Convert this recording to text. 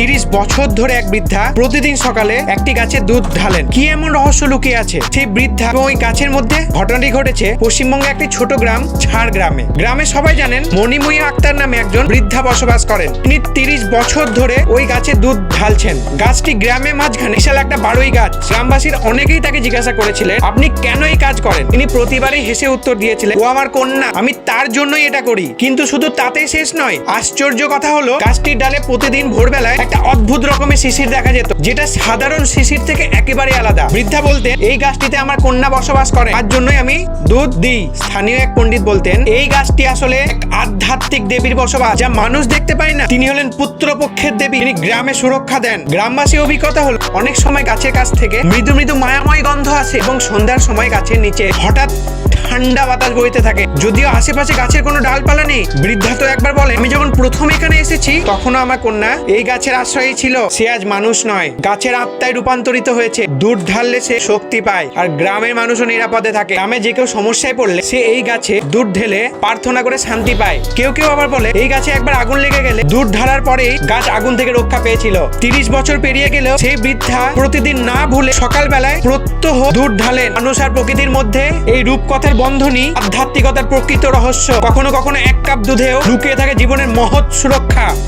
30 বছর ধরে এক বৃদ্ধা প্রতিদিন সকালে একটি গাছে দুধ ঢালেন। কি এমন রহস্য লুকিয়ে আছে সেই বৃদ্ধা এবং ওই গাছের মধ্যে? ঘটনাটি ঘটেছে পশ্চিমবঙ্গে একটি ছোট গ্রাম ঝাড়গ্রামে। গ্রামে সবাই জানেন মণিময়ী আক্তার নামে একজন বৃদ্ধা বসবাস করেন। তিনি 30 বছর ধরে ওই গাছে দুধ ঢালছেন। গাছটি গ্রামের মাঝখানে বিশাল একটা বারুই গাছ। গ্রামবাসীর অনেকেই তাকে জিজ্ঞাসা করেছিলেন, আপনি কেন এই কাজ করেন? তিনি প্রতিবারই হেসে উত্তর দিয়েছিলেন, ও আমার কন্যা, আমি তার জন্যই এটা করি। কিন্তু শুধু তাতেই শেষ নয়, আশ্চর্য কথা হলো গাছটির ডালে প্রতিদিন ভোরবেলায় একটা অদ্ভুত রকমের শিশির দেখা যেত, যেটা সাধারণ শিশির থেকে একেবারে আলাদা। বৃদ্ধা বলতেন, এই গাছটিতে আমার কন্যা বসবাস করে, তার জন্যই আমি দুধ দিই। স্থানীয় এক পণ্ডিত বলতেন, এই গাছটি আসলে এক আধ্যাত্মিক দেবীর বসবাস, যা মানুষ দেখতে পায় না। তিনি হলেন পুত্রপক্ষের দেবী, তিনি গ্রামে সুরক্ষা দেন। গ্রামবাসী অভিজ্ঞতা হলো অনেক সময় গাছের কাছ থেকে মৃদু মৃদু মায়াময় গন্ধ আসে এবং সন্ধ্যার সময় গাছের নিচে হঠাৎ ঠান্ডা বাতাস বইতে থাকে। যদিও আশেপাশে গাছের কোনো ডালপালা নেই। বৃদ্ধা তো একবার বলে, আমি যখন প্রথম এখানে এসেছি তখনও আমার কন্যা এই গাছের আশ্রয়ে ছিল। সে আজ মানুষ নয়, গাছের আত্মায় রূপান্তরিত হয়েছে। দুধ ঢাললে সে শক্তি পায়, আর গ্রামের মানুষও নিরাপদে থাকে। গ্রামে যে কেউ সমস্যায় পড়লে সে এই গাছে দুধ ঢেলে প্রার্থনা করে শান্তি পায়। কেউ কেউ আবার বলে, এই গাছে একবার আগুন লেগে গেলে দুধ ঢালার পরেই গাছ আগুন থেকে রক্ষা পেয়েছিল। 30 বছর পেরিয়ে গেলেও সেই বৃদ্ধা প্রতিদিন না ভুলে সকালবেলায় প্রত্যহ দুধ ঢালেন। মানুষ আর প্রকৃতির মধ্যে এই রূপকথার বন্ধনই আধ্যাত্মিকতার প্রকৃত রহস্য। কখনো কখনো এক কাপ দুধেও লুকিয়ে থাকে জীবনের মহৎ সুরক্ষা।